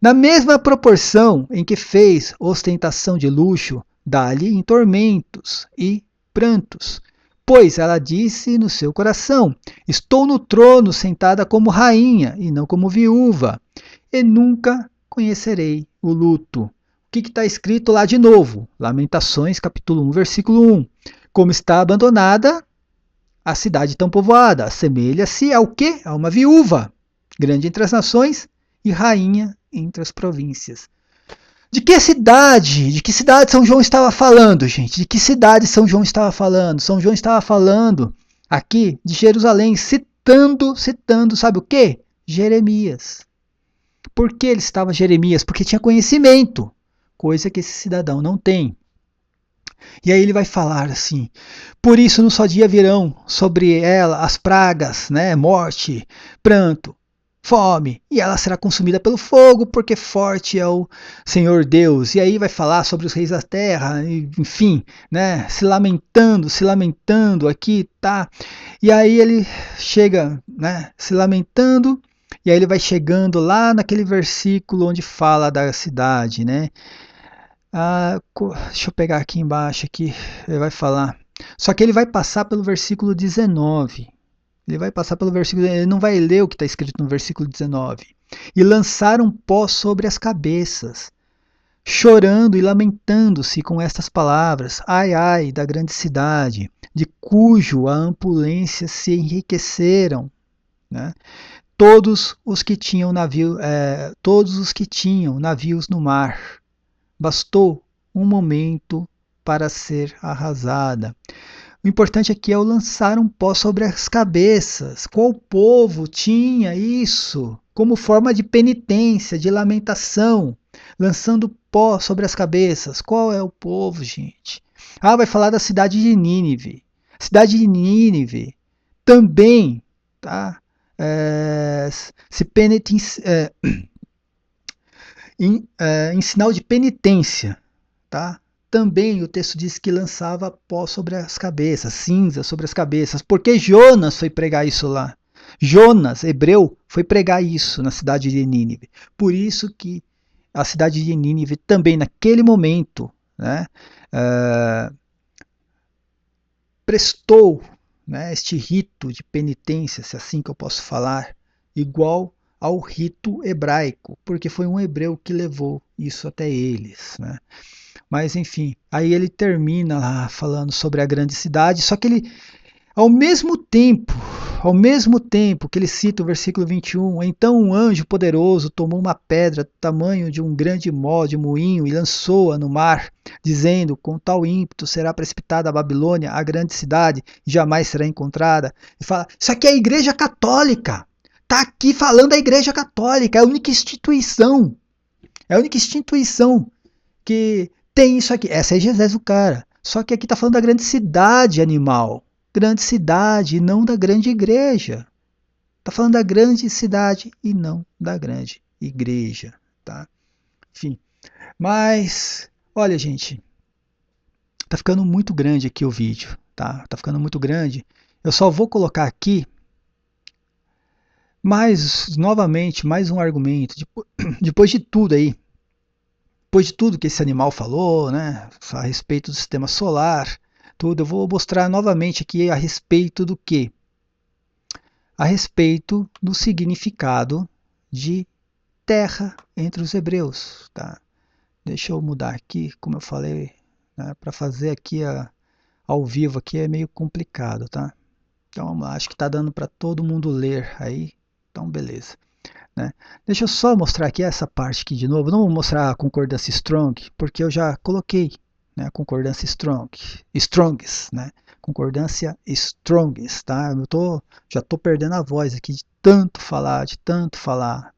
Na mesma proporção em que fez ostentação de luxo, dá-lhe em tormentos e prantos. Pois ela disse no seu coração: estou no trono sentada como rainha e não como viúva, e nunca conhecerei o luto. O que está escrito lá de novo? Lamentações, capítulo 1, versículo 1. Como está abandonada a cidade tão povoada, assemelha-se ao quê? A uma viúva, grande entre as nações e rainha entre as províncias. De que cidade? De que cidade São João estava falando, gente? De que cidade São João estava falando? São João estava falando aqui de Jerusalém, citando, sabe o quê? Jeremias. Por que ele estava Jeremias? Porque tinha conhecimento, coisa que esse cidadão não tem. E aí ele vai falar assim: por isso no só dia virão sobre ela as pragas, né? Morte, pranto, fome, e ela será consumida pelo fogo, porque forte é o Senhor Deus. E aí vai falar sobre os reis da terra, enfim, né? Se lamentando aqui, tá? E aí ele chega, né? Se lamentando, e aí ele vai chegando lá naquele versículo onde fala da cidade, né? Deixa eu pegar aqui embaixo, aqui, ele vai falar. Só que ele vai passar pelo versículo 19. Ele vai passar pelo versículo, ele não vai ler o que está escrito no versículo 19. E lançaram pó sobre as cabeças, chorando e lamentando-se com estas palavras: ai, ai, da grande cidade, de cujo a ampulência se enriqueceram, né? Todos os que tinham navios no mar. Bastou um momento para ser arrasada. O importante aqui é o lançar um pó sobre as cabeças. Qual povo tinha isso como forma de penitência, de lamentação, lançando pó sobre as cabeças? Qual é o povo, gente? Vai falar da cidade de Nínive. Cidade de Nínive também, tá? Se penitencia, em sinal de penitência, tá? Também o texto diz que lançava pó sobre as cabeças, cinza sobre as cabeças, porque Jonas foi pregar isso lá. Jonas, hebreu, foi pregar isso na cidade de Nínive. Por isso que a cidade de Nínive também naquele momento, né, prestou, né, este rito de penitência, se é assim que eu posso falar, igual ao rito hebraico, porque foi um hebreu que levou isso até eles, né? Mas enfim, aí ele termina lá falando sobre a grande cidade, só que ele, ao mesmo tempo que ele cita o versículo 21, então um anjo poderoso tomou uma pedra do tamanho de um grande molde, moinho, e lançou-a no mar, dizendo: com tal ímpeto será precipitada a Babilônia, a grande cidade, e jamais será encontrada. E fala: isso aqui é a Igreja Católica. Está aqui falando da Igreja Católica, é a única instituição que tem isso aqui. Essa é a exegese do cara. Só que aqui está falando da grande cidade animal. Grande cidade e não da grande igreja. Está falando da grande cidade e não da grande igreja. Tá? Enfim. Mas, olha, gente. Tá ficando muito grande aqui o vídeo. Tá ficando muito grande. Eu só vou colocar aqui novamente, mais um argumento. Depois de tudo aí, depois de tudo que esse animal falou, né, a respeito do sistema solar, tudo, eu vou mostrar novamente aqui a respeito do quê? A respeito do significado de terra entre os hebreus. Tá? Deixa eu mudar aqui, como eu falei, né, para fazer aqui ao vivo aqui é meio complicado, tá? Então vamos lá, acho que está dando para todo mundo ler aí. Então, beleza. Né? Deixa eu só mostrar aqui essa parte aqui de novo. Não vou mostrar a concordância strong, porque eu já coloquei, né, a concordância strongs, né? Concordância strongs, tá? Já tô perdendo a voz aqui de tanto falar,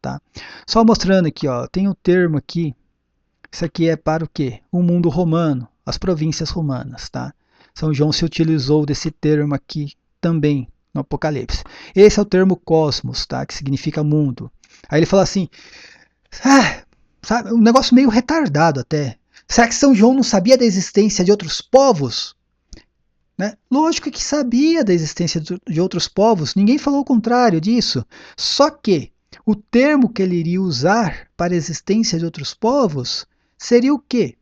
tá? Só mostrando aqui, ó, tem um termo aqui. Isso aqui é para o quê? O mundo romano, as províncias romanas, tá? São João se utilizou desse termo aqui também no Apocalipse. Esse é o termo cosmos, tá? Que significa mundo. Aí ele fala assim, sabe, um negócio meio retardado até. Será que São João não sabia da existência de outros povos? Né? Lógico que sabia da existência de outros povos, ninguém falou o contrário disso. Só que o termo que ele iria usar para a existência de outros povos seria o quê?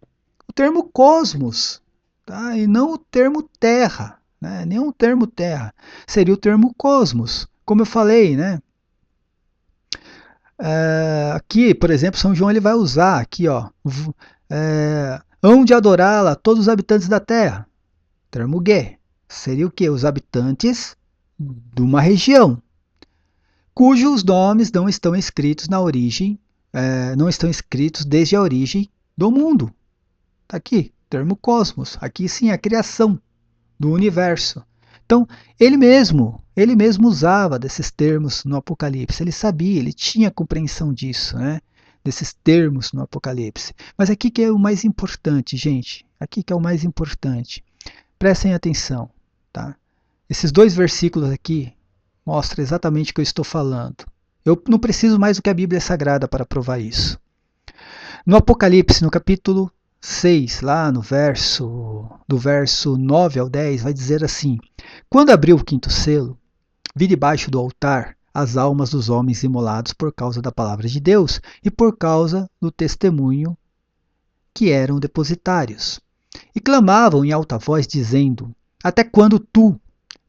O termo cosmos, tá? E não o termo terra, né? Nem o termo terra, seria o termo cosmos. Como eu falei, né? Aqui, por exemplo, São João ele vai usar aqui, ó, hão de adorá-la todos os habitantes da terra. Termo Gué seria o que? Os habitantes de uma região, cujos nomes não estão escritos na origem, não estão escritos desde a origem do mundo. Está aqui, termo cosmos. Aqui sim a criação do universo. Então, ele mesmo usava desses termos no Apocalipse. Ele sabia, ele tinha compreensão disso, né? Desses termos no Apocalipse. Mas aqui que é o mais importante, gente. Aqui que é o mais importante. Prestem atenção, tá? Esses 2 versículos aqui mostram exatamente o que eu estou falando. Eu não preciso mais do que a Bíblia Sagrada para provar isso. No Apocalipse, no capítulo 6, lá no do verso 9 ao 10, vai dizer assim: Quando abriu o 5º selo, vi debaixo do altar as almas dos homens imolados por causa da palavra de Deus e por causa do testemunho que eram depositários. E clamavam em alta voz, dizendo: Até quando tu,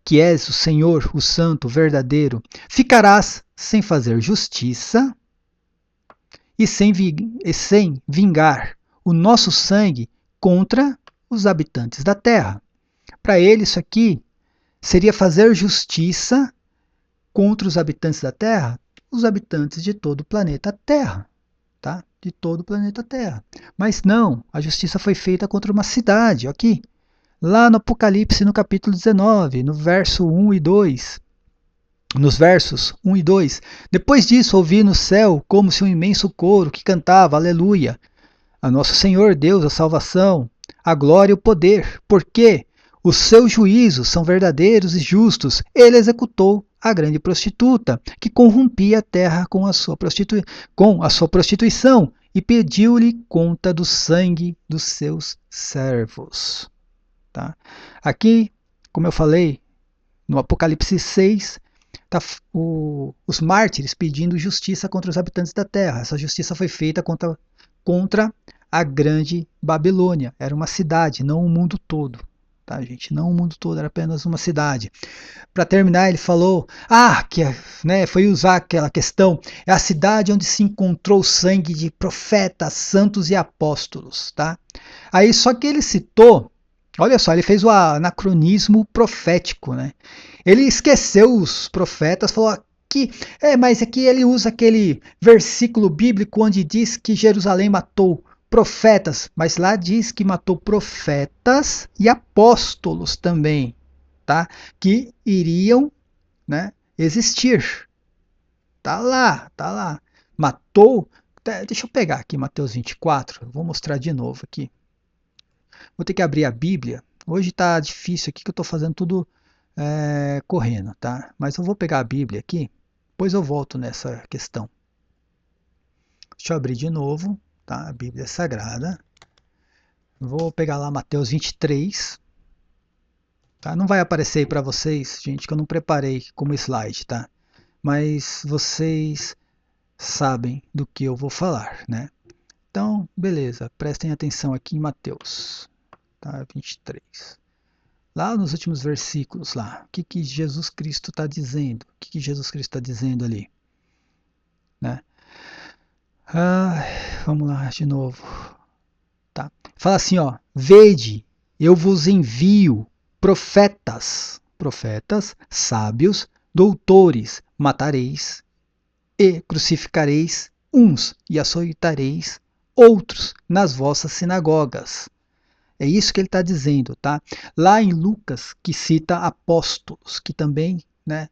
que és o Senhor, o Santo, o verdadeiro, ficarás sem fazer justiça e sem vingar o nosso sangue contra os habitantes da terra? Para ele, isso aqui seria fazer justiça contra os habitantes da terra, os habitantes de todo o planeta Terra. Tá? De todo o planeta Terra. Mas não, a justiça foi feita contra uma cidade, aqui. Lá no Apocalipse, no capítulo 19, no verso 1 e 2. Nos versos 1 e 2. Depois disso, ouvi no céu como se um imenso coro que cantava, aleluia, a nosso Senhor Deus, a salvação, a glória e o poder, porque os seus juízos são verdadeiros e justos. Ele executou a grande prostituta, que corrompia a terra com a sua prostituição, e pediu-lhe conta do sangue dos seus servos. Tá? Aqui, como eu falei, no Apocalipse 6, tá os mártires pedindo justiça contra os habitantes da terra. Essa justiça foi feita contra a grande Babilônia. Era uma cidade, não o mundo todo. Tá, gente? Não o mundo todo, era apenas uma cidade. Para terminar, ele falou, foi usar aquela questão, é a cidade onde se encontrou o sangue de profetas, santos e apóstolos. Tá? Aí só que ele citou, olha só, ele fez o anacronismo profético. Né? Ele esqueceu os profetas, falou que, mas aqui ele usa aquele versículo bíblico onde diz que Jerusalém matou profetas, mas lá diz que matou profetas e apóstolos também, tá? Que iriam, né, existir. Tá lá, tá lá. Matou, deixa eu pegar aqui Mateus 24, vou mostrar de novo aqui. Vou ter que abrir a Bíblia. Hoje tá difícil aqui que eu tô fazendo tudo correndo, tá? Mas eu vou pegar a Bíblia aqui, depois eu volto nessa questão. Deixa eu abrir de novo. Tá? A Bíblia Sagrada. Vou pegar lá Mateus 23. Tá? Não vai aparecer aí para vocês, gente, que eu não preparei como slide, tá? Mas vocês sabem do que eu vou falar, né? Então, beleza, prestem atenção aqui em Mateus, tá? 23. Lá nos últimos versículos, lá, o que Jesus Cristo está dizendo? O que Jesus Cristo está dizendo ali? Né? Vamos lá de novo. Tá? Fala assim, ó, vede, eu vos envio profetas, sábios, doutores, matareis e crucificareis uns e açoitareis outros nas vossas sinagogas. É isso que ele está dizendo, tá? Lá em Lucas, que cita apóstolos, que também, né,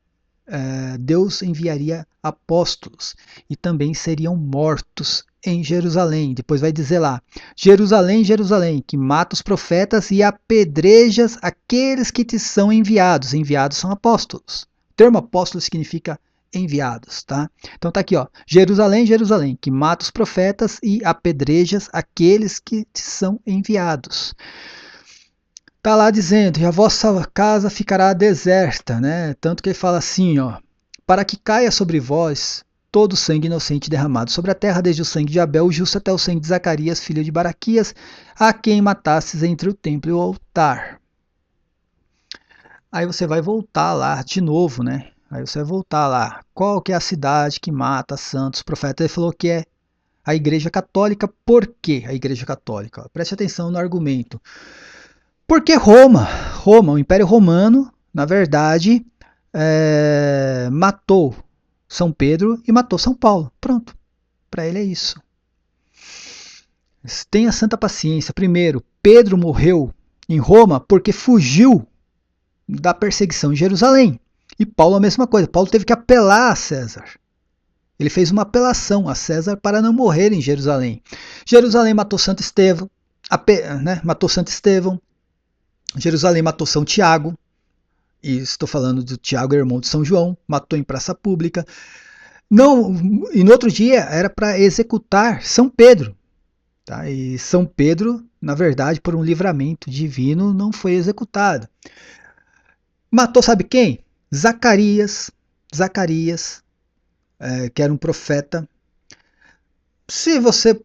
Deus enviaria apóstolos e também seriam mortos em Jerusalém. Depois vai dizer lá, Jerusalém, Jerusalém, que mata os profetas e apedrejas aqueles que te são enviados. Enviados são apóstolos. O termo apóstolo significa enviados, tá? Então tá aqui, ó, Jerusalém, Jerusalém, que mata os profetas e apedrejas aqueles que te são enviados. Tá lá dizendo, e a vossa casa ficará deserta, né? Tanto que ele fala assim, ó, para que caia sobre vós todo o sangue inocente derramado sobre a terra, desde o sangue de Abel, o justo, até o sangue de Zacarias, filho de Baraquias, a quem matasses entre o templo e o altar. Aí você vai voltar lá de novo, né? Aí você vai voltar lá. Qual que é a cidade que mata santos, profetas? Ele falou que é a Igreja Católica. Por que a Igreja Católica? Preste atenção no argumento. Porque Roma, o Império Romano, na verdade, matou São Pedro e matou São Paulo. Pronto. Para ele é isso. Tenha santa paciência. Primeiro, Pedro morreu em Roma porque fugiu da perseguição em Jerusalém. E Paulo a mesma coisa. Paulo teve que apelar a César. Ele fez uma apelação a César para não morrer em Jerusalém. Jerusalém matou Santo Estevão, matou Santo Estevão. Jerusalém matou São Tiago. E estou falando do Tiago, irmão de São João, matou em praça pública. Não, e no outro dia era para executar São Pedro. Tá? E São Pedro, na verdade, por um livramento divino, não foi executado. Matou sabe quem? Zacarias, que era um profeta. Se você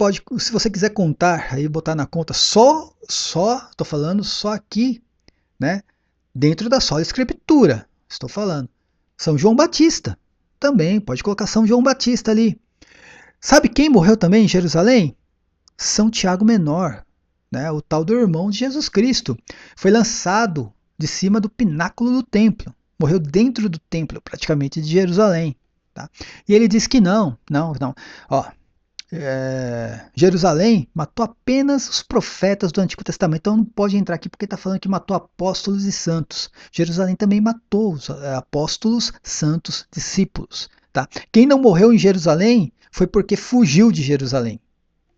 quiser contar, aí botar na conta estou falando só aqui, né? Dentro da sola escritura, estou falando. São João Batista, também, pode colocar São João Batista ali. Sabe quem morreu também em Jerusalém? São Tiago Menor, né? O tal do irmão de Jesus Cristo. Foi lançado de cima do pináculo do templo. Morreu dentro do templo, praticamente, de Jerusalém. Tá? E ele diz que não. Ó, Jerusalém matou apenas os profetas do Antigo Testamento, então não pode entrar aqui porque está falando que matou apóstolos e santos. Jerusalém também matou os apóstolos, santos, discípulos. Tá? Quem não morreu em Jerusalém foi porque fugiu de Jerusalém.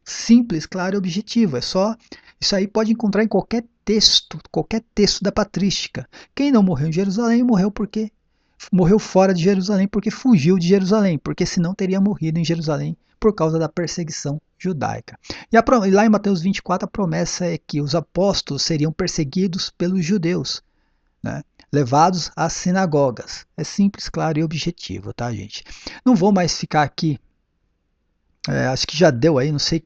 Simples, claro e objetivo. Isso aí pode encontrar em qualquer texto da patrística. Quem não morreu em Jerusalém morreu fora de Jerusalém porque fugiu de Jerusalém, porque senão teria morrido em Jerusalém por causa da perseguição judaica. E lá em Mateus 24 a promessa é que os apóstolos seriam perseguidos pelos judeus, né? Levados às sinagogas. É simples, claro e objetivo, tá, gente? Não vou mais ficar aqui, acho que já deu aí, não sei,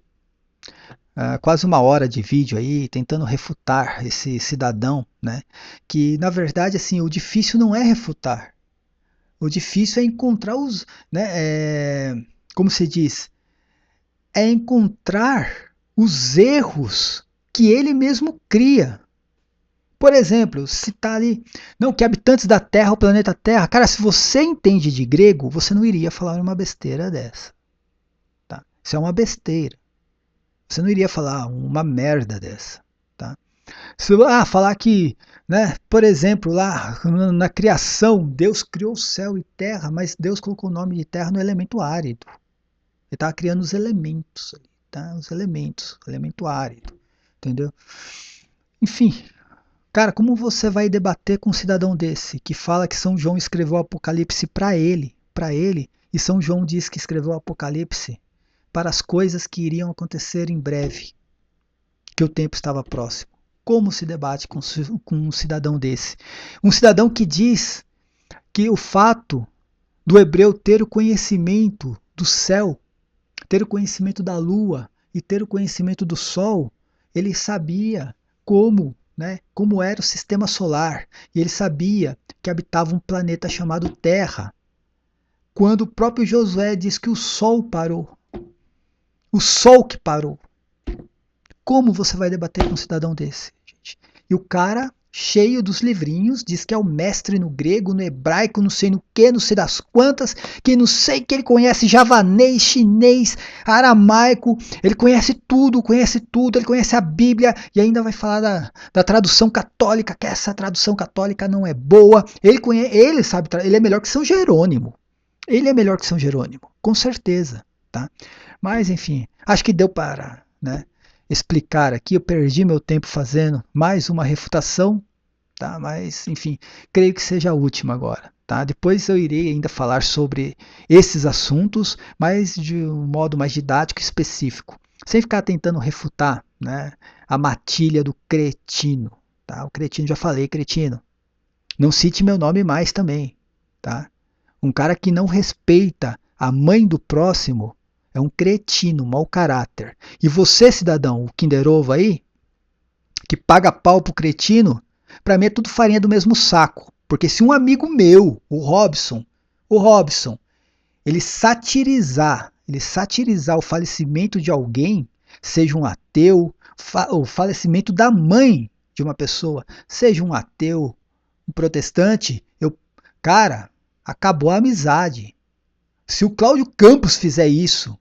quase uma hora de vídeo aí, tentando refutar esse cidadão, né? Que, na verdade, assim, o difícil não é refutar. O difícil é encontrar como se diz, é encontrar os erros que ele mesmo cria. Por exemplo, se tá ali, não, que habitantes da Terra, o planeta Terra, cara, se você entende de grego, você não iria falar uma besteira dessa. Tá? Isso é uma besteira. Você não iria falar uma merda dessa. Tá? Falar que, né, por exemplo, lá na criação, Deus criou o céu e terra, mas Deus colocou o nome de terra no elemento árido. Ele estava criando os elementos ali, tá? Os elementos, elemento árido, entendeu? Enfim, cara, como você vai debater com um cidadão desse que fala que São João escreveu o Apocalipse para ele, e São João diz que escreveu o Apocalipse para as coisas que iriam acontecer em breve, que o tempo estava próximo? Como se debate com um cidadão desse? Um cidadão que diz que o fato do hebreu ter o conhecimento do céu, ter o conhecimento da lua e ter o conhecimento do sol, ele sabia como era o sistema solar, e ele sabia que habitava um planeta chamado Terra. Quando o próprio Josué diz que o sol parou, o sol que parou. Como você vai debater com um cidadão desse, gente? E o cara, cheio dos livrinhos, diz que é o mestre no grego, no hebraico, não sei no que, não sei das quantas, que não sei que ele conhece javanês, chinês, aramaico, ele conhece tudo, ele conhece a Bíblia e ainda vai falar da tradução católica, que essa tradução católica não é boa. Ele sabe, ele é melhor que São Jerônimo. Ele é melhor que São Jerônimo, com certeza, tá? Mas enfim, acho que deu para, né, explicar aqui. Eu perdi meu tempo fazendo mais uma refutação, tá? Mas enfim, creio que seja a última agora, tá? Depois eu irei ainda falar sobre esses assuntos, mas de um modo mais didático e específico, sem ficar tentando refutar, né, a matilha do cretino, tá? O cretino, já falei, cretino. Não cite meu nome mais também, tá? Um cara que não respeita a mãe do próximo é um cretino, mau caráter. E você, cidadão, o Kinder Ovo aí, que paga pau pro cretino, pra mim é tudo farinha do mesmo saco. Porque se um amigo meu, o Robson, ele satirizar o falecimento de alguém, seja um ateu, o falecimento da mãe de uma pessoa, seja um ateu, um protestante, cara, acabou a amizade. Se o Cláudio Campos fizer isso,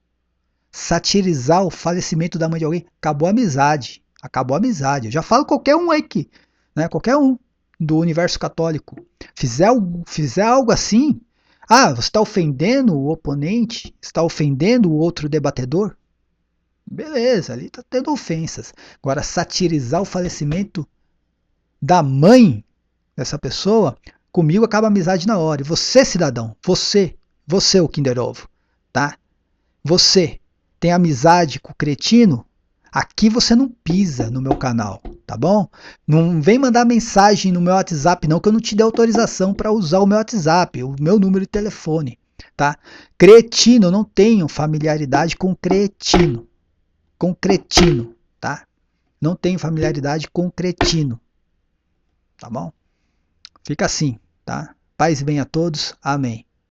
satirizar o falecimento da mãe de alguém, acabou a amizade. Acabou a amizade. Eu já falo qualquer um aí que, né, qualquer um do universo católico, fizer algo assim, você está ofendendo o oponente, está ofendendo o outro debatedor, beleza, ali está tendo ofensas. Agora, satirizar o falecimento da mãe dessa pessoa, comigo acaba a amizade na hora. E você, cidadão, você, o Kinder Ovo, tá? Você tem amizade com o cretino? Aqui você não pisa no meu canal, tá bom? Não vem mandar mensagem no meu WhatsApp não, que eu não te dei autorização para usar o meu WhatsApp, o meu número de telefone, tá? Cretino, eu não tenho familiaridade com cretino, tá? Não tenho familiaridade com cretino, tá bom? Fica assim, tá? Paz e bem a todos, amém.